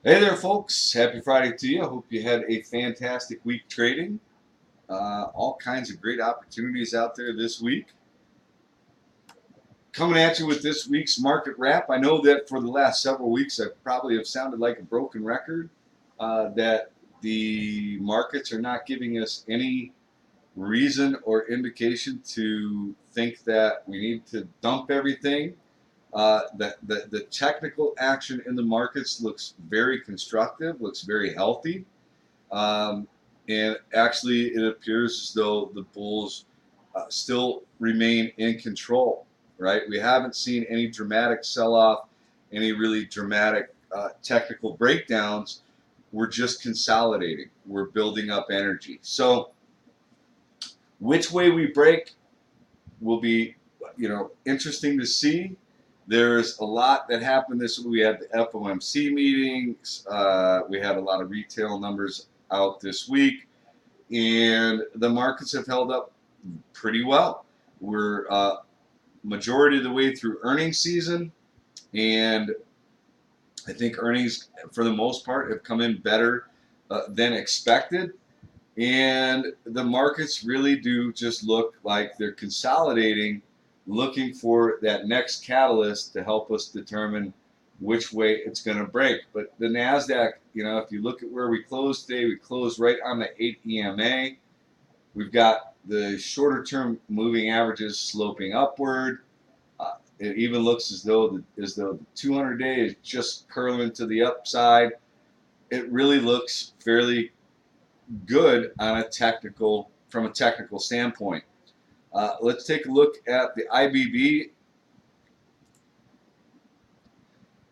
Hey there, folks. Happy Friday to you. I hope you had a fantastic week trading. All kinds of great opportunities out there this week. Coming at you with this week's market wrap. I know that for the last several weeks, I probably have sounded like a broken record, that the markets are not giving us any reason or indication to think that we need to dump everything. The technical action in the markets looks very constructive, looks very healthy. Um, and actually, it appears as though the Bulls still remain in control, right? We haven't seen any dramatic sell off, any really dramatic technical breakdowns. We're just consolidating, we're building up energy. So, which way we break will be, interesting to see. There's a lot that happened this week. We had the FOMC meetings. We had a lot of retail numbers out this week, and the markets have held up pretty well. We're majority of the way through earnings season, and I think earnings, for the most part, have come in better than expected. And the markets really do just look like they're consolidating, looking for that next catalyst to help us determine which way it's going to break. But the NASDAQ, if you look at where we closed today, we closed right on the 8 EMA. We've got the shorter term moving averages sloping upward. It even looks as though the 200-day is just curling to the upside. It really looks fairly good on from a technical standpoint. Let's take a look at the IBB.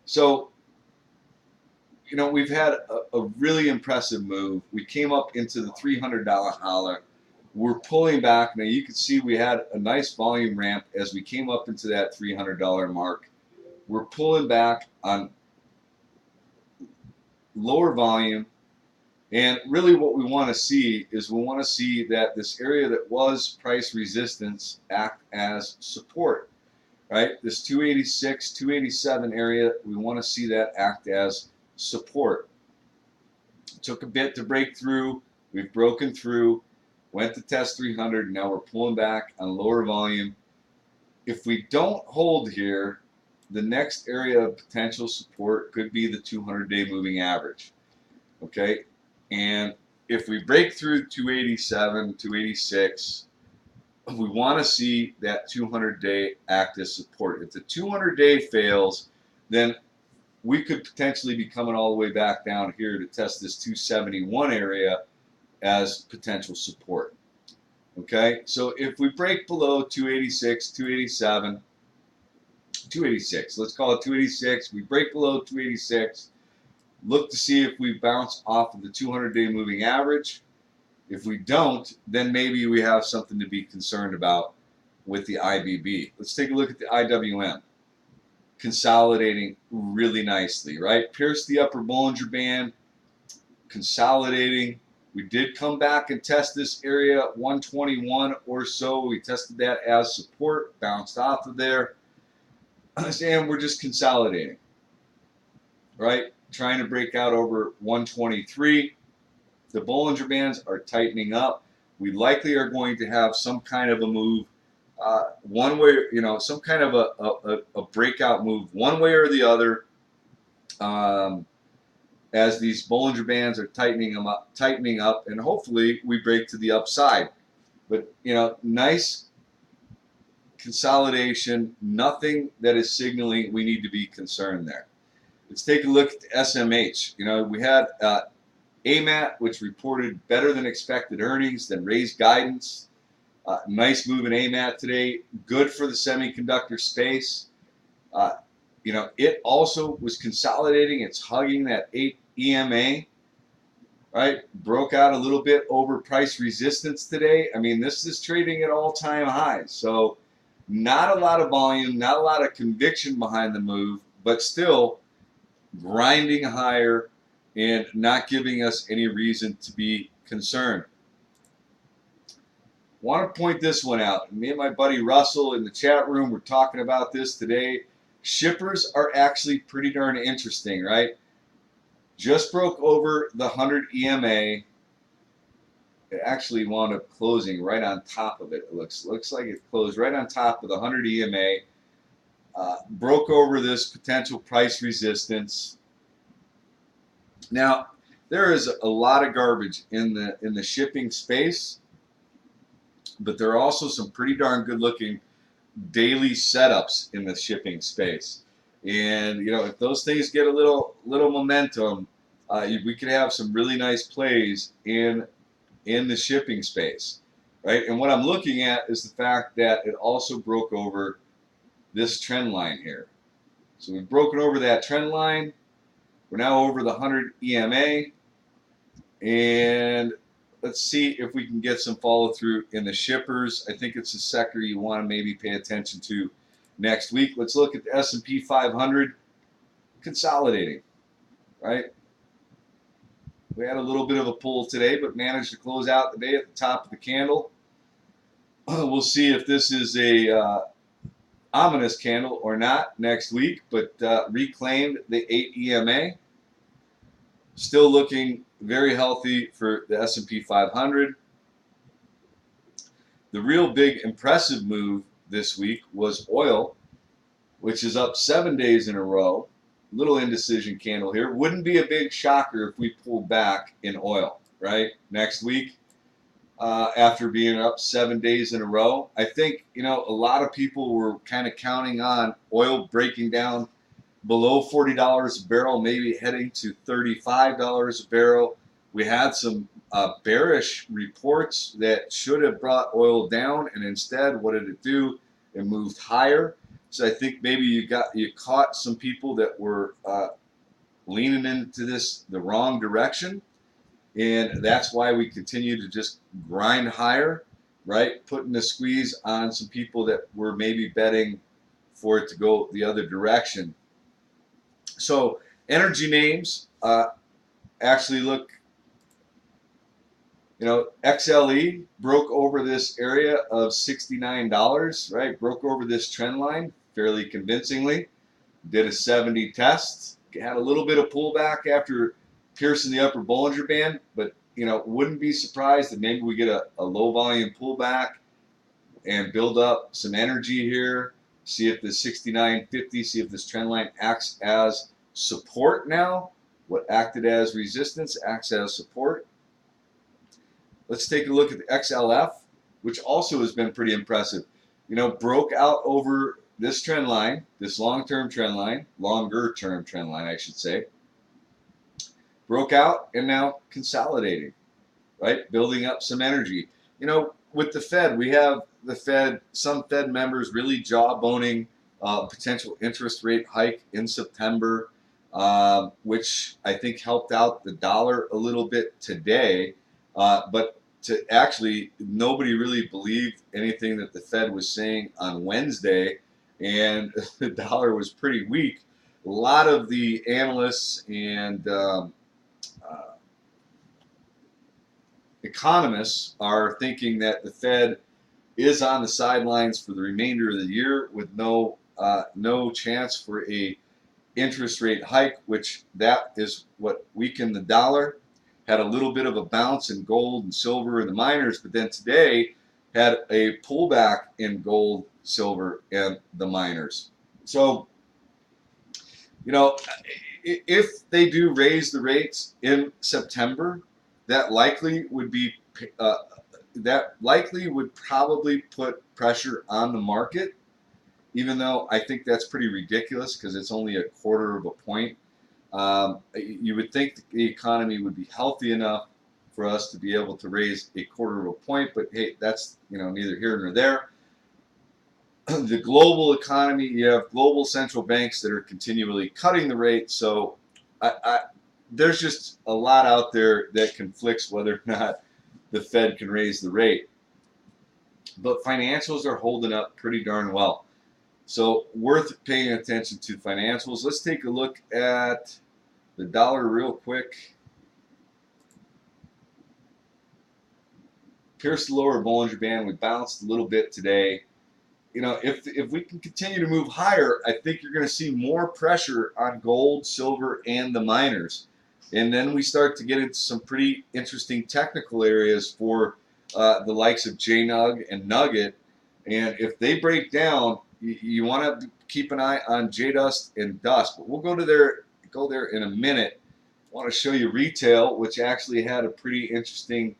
So, we've had a really impressive move. We came up into the $300 holler. We're pulling back. Now, you can see we had a nice volume ramp as we came up into that $300 mark. We're pulling back on lower volume. And really what we want to see is we want to see that this area that was price resistance act as support, right? This 286, 287 area, we want to see that act as support. It took a bit to break through. We've broken through, went to test 300. Now we're pulling back on lower volume. If we don't hold here, the next area of potential support could be the 200-day moving average. Okay, and if we break through 287, 286, we want to see that 200-day act as support. If the 200-day fails, then we could potentially be coming all the way back down here to test this 271 area as potential support. Okay, so if we break below 286, 287, 286, let's call it 286, we break below 286, look to see if we bounce off of the 200-day moving average. If we don't, then maybe we have something to be concerned about with the IBB. Let's take a look at the IWM. Consolidating really nicely, right? Pierced the upper Bollinger Band, consolidating. We did come back and test this area at 121 or so. We tested that as support, bounced off of there, and we're just consolidating, right? Trying to break out over 123. The Bollinger Bands are tightening up. We likely are going to have some kind of a move, one way, some kind of a breakout move, one way or the other, as these Bollinger Bands are tightening up, and hopefully we break to the upside. But nice consolidation, nothing that is signaling we need to be concerned there. Let's take a look at SMH. We had AMAT, which reported better than expected earnings, then raised guidance. Nice move in AMAT today. Good for the semiconductor space. It also was consolidating. It's hugging that 8 EMA, right? Broke out a little bit over price resistance today. I mean, this is trading at all-time highs. So not a lot of volume, not a lot of conviction behind the move, but still grinding higher and not giving us any reason to be concerned. Want to point this one out. Me and my buddy Russell in the chat room were talking about this today. Shippers are actually pretty darn interesting, right? just broke over the 100 EMA. It actually wound up closing right on top of it. It looks like it closed right on top of the 100 EMA. Broke over this potential price resistance. Now, there is a lot of garbage in the shipping space, but there are also some pretty darn good looking daily setups in the shipping space. And you know, if those things get a little momentum, we could have some really nice plays in the shipping space, right? And what I'm looking at is the fact that it also broke over this trend line here. So we've broken over that trend line. We're now over the 100 EMA, and let's see if we can get some follow through in the shippers. I think it's a sector you want to maybe pay attention to next week. Let's look at the S&P 500 consolidating, right? We had a little bit of a pull today, but managed to close out the day at the top of the candle. We'll see if this is a ominous candle or not next week, but reclaimed the 8 EMA. Still looking very healthy for the S&P 500. The real big impressive move this week was oil, which is up 7 days in a row. Little indecision candle here. Wouldn't be a big shocker if we pulled back in oil, right? Next week, after being up 7 days in a row. I think, you know, a lot of people were kind of counting on oil breaking down below $40 a barrel, maybe heading to $35 a barrel. We had some bearish reports that should have brought oil down, and instead, what did it do? It moved higher. So I think maybe you caught some people that were leaning into this the wrong direction, and that's why we continue to just grind higher, right? Putting the squeeze on some people that were maybe betting for it to go the other direction. So energy names actually look, you know, XLE broke over this area of $69, right? Broke over this trend line fairly convincingly. Did a 70 test. Had a little bit of pullback after piercing the upper Bollinger Band, but, you know, wouldn't be surprised that maybe we get a low volume pullback and build up some energy here. See if the 69.50, see if this trend line acts as support now. What acted as resistance acts as support. Let's take a look at the XLF, which also has been pretty impressive. You know, broke out over this trend line, this long-term trend line, longer-term trend line, I should say. Broke out and now consolidating, right? Building up some energy. You know, with the Fed, we have the Fed, some Fed members really jawboning potential interest rate hike in September, which I think helped out the dollar a little bit today. But to actually, nobody really believed anything that the Fed was saying on Wednesday, and the dollar was pretty weak. A lot of the analysts and economists are thinking that the Fed is on the sidelines for the remainder of the year with no chance for a interest rate hike, which that is what weakened the dollar. Had a little bit of a bounce in gold and silver and the miners, but then today had a pullback in gold, silver, and the miners. So, you know, if they do raise the rates in September, that likely would be probably put pressure on the market, even though I think that's pretty ridiculous because it's only a quarter of a point. You would think the economy would be healthy enough for us to be able to raise a quarter of a point, but hey, that's, you know, neither here nor there. The global economy, you have global central banks that are continually cutting the rate, so there's just a lot out there that conflicts whether or not the Fed can raise the rate. But financials are holding up pretty darn well. So worth paying attention to financials. Let's take a look at the dollar real quick. Pierced the lower Bollinger Band. We bounced a little bit today. You know, if we can continue to move higher, I think you're going to see more pressure on gold, silver, and the miners. And then we start to get into some pretty interesting technical areas for the likes of JNUG and Nugget. And if they break down, you want to keep an eye on JDust and Dust. But we'll go there in a minute. I want to show you retail, which actually had a pretty interesting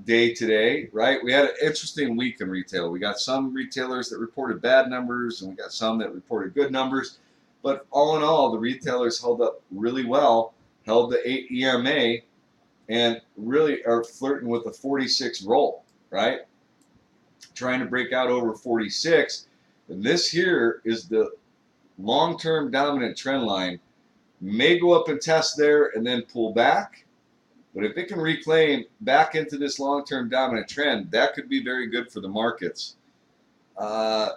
day today, right? We had an interesting week in retail. We got some retailers that reported bad numbers, and we got some that reported good numbers. But all in all, the retailers held up really well, held the 8 EMA, and really are flirting with a 46 roll, right? Trying to break out over 46. And this here is the long-term dominant trend line. May go up and test there and then pull back. But if it can reclaim back into this long-term dominant trend, that could be very good for the markets.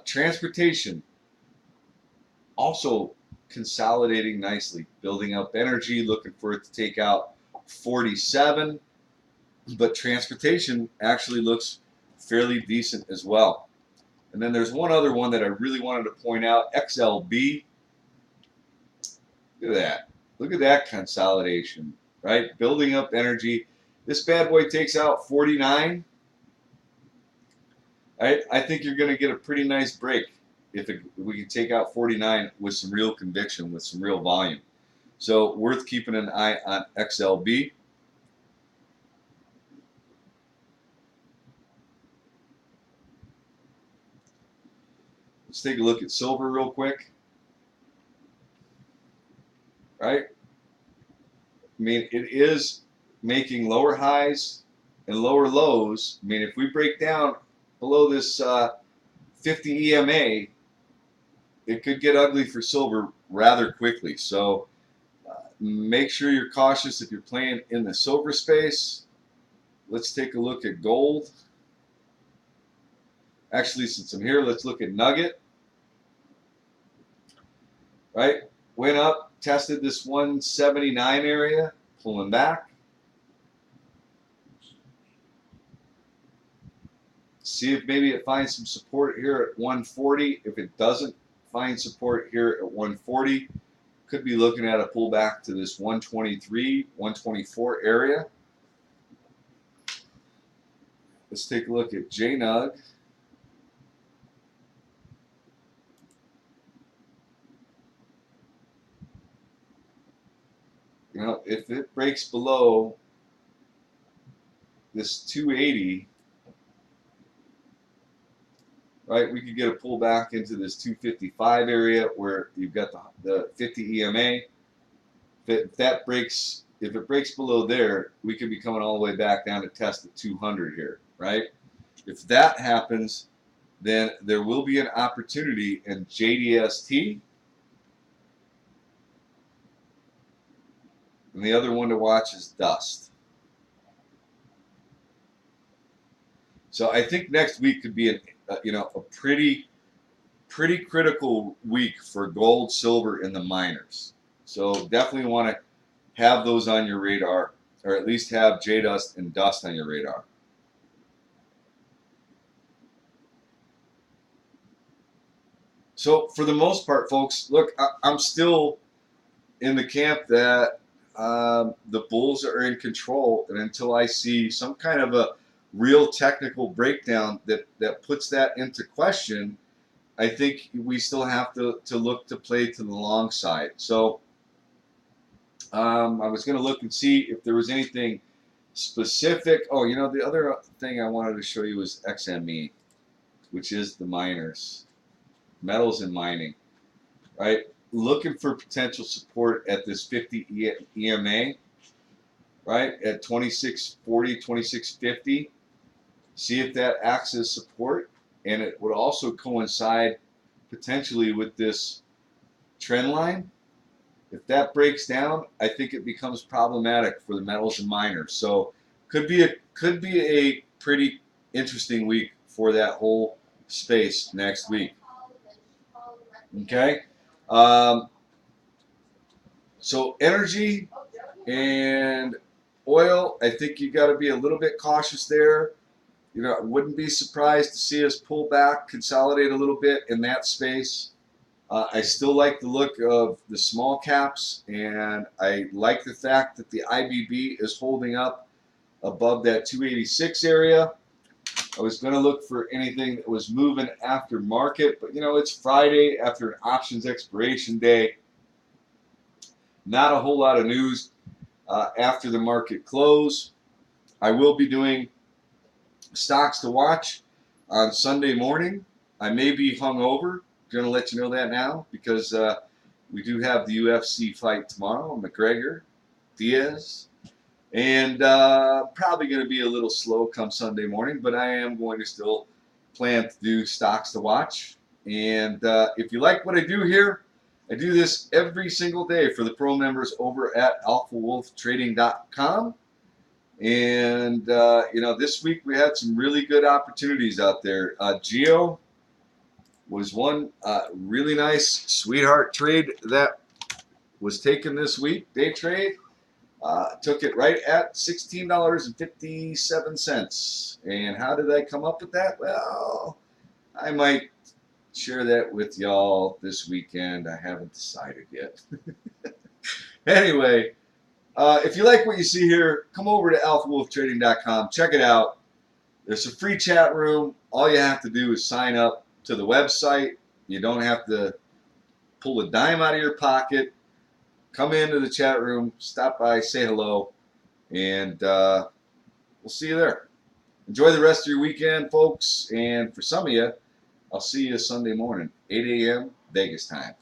Transportation also consolidating nicely, building up energy, looking for it to take out 47. But transportation actually looks fairly decent as well. And then there's one other one that I really wanted to point out, XLB. Look at that. Look at that consolidation, right? Building up energy. This bad boy takes out 49. I think you're going to get a pretty nice break if we can take out 49 with some real conviction, with some real volume. So worth keeping an eye on XLB. Let's take a look at silver real quick. Right? I mean, it is making lower highs and lower lows. I mean, if we break down below this 50 EMA, it could get ugly for silver rather quickly. So make sure you're cautious if you're playing in the silver space. Let's take a look at gold. Actually, since I'm here, let's look at Nugget. Right? Went up, tested this 179 area, pulling back. See if maybe it finds some support here at 140. If it doesn't find support here at 140, could be looking at a pullback to this 123, 124 area. Let's take a look at JNUG. You know, if it breaks below this 280, right, we could get a pullback into this 255 area where you've got the 50 EMA. If it breaks below there, we could be coming all the way back down to test the 200 here, right? If that happens, then there will be an opportunity in JDST. And the other one to watch is Dust. So I think next week could be a pretty critical week for gold, silver, and the miners. So definitely want to have those on your radar, or at least have JDust and Dust on your radar. So for the most part, folks, look, I'm still in the camp that the bulls are in control, and until I see some kind of a real technical breakdown that puts that into question, I think we still have to look to play to the long side. So I was going to look and see if there was anything specific. Oh, you know, the other thing I wanted to show you was XME, which is the miners, metals and mining, right? Looking for potential support at this 50 EMA, right, at 2640, 2650. See if that acts as support, and it would also coincide potentially with this trend line. If that breaks down, I think it becomes problematic for the metals and miners. So could be a pretty interesting week for that whole space next week. Okay. So energy and oil, I think you got to be a little bit cautious there. You know, I wouldn't be surprised to see us pull back, consolidate a little bit in that space. I still like the look of the small caps, and I like the fact that the IBB is holding up above that 286 area. I was going to look for anything that was moving after market, but it's Friday after an options expiration day. Not a whole lot of news after the market close. I will be doing stocks to watch on Sunday morning. I may be hungover. Going to let you know that now because we do have the UFC fight tomorrow, McGregor, Diaz, and probably going to be a little slow come Sunday morning, but I am going to still plan to do stocks to watch. And if you like what I do here, I do this every single day for the pro members over at alphawolftrading.com. And, this week we had some really good opportunities out there. Geo was one really nice sweetheart trade that was taken this week. Day trade. Took it right at $16.57. And how did I come up with that? Well, I might share that with y'all this weekend. I haven't decided yet. Anyway, if you like what you see here, come over to alphawolftrading.com. Check it out. There's a free chat room. All you have to do is sign up to the website. You don't have to pull a dime out of your pocket. Come into the chat room, stop by, say hello, and we'll see you there. Enjoy the rest of your weekend, folks. And for some of you, I'll see you Sunday morning, 8 a.m. Vegas time.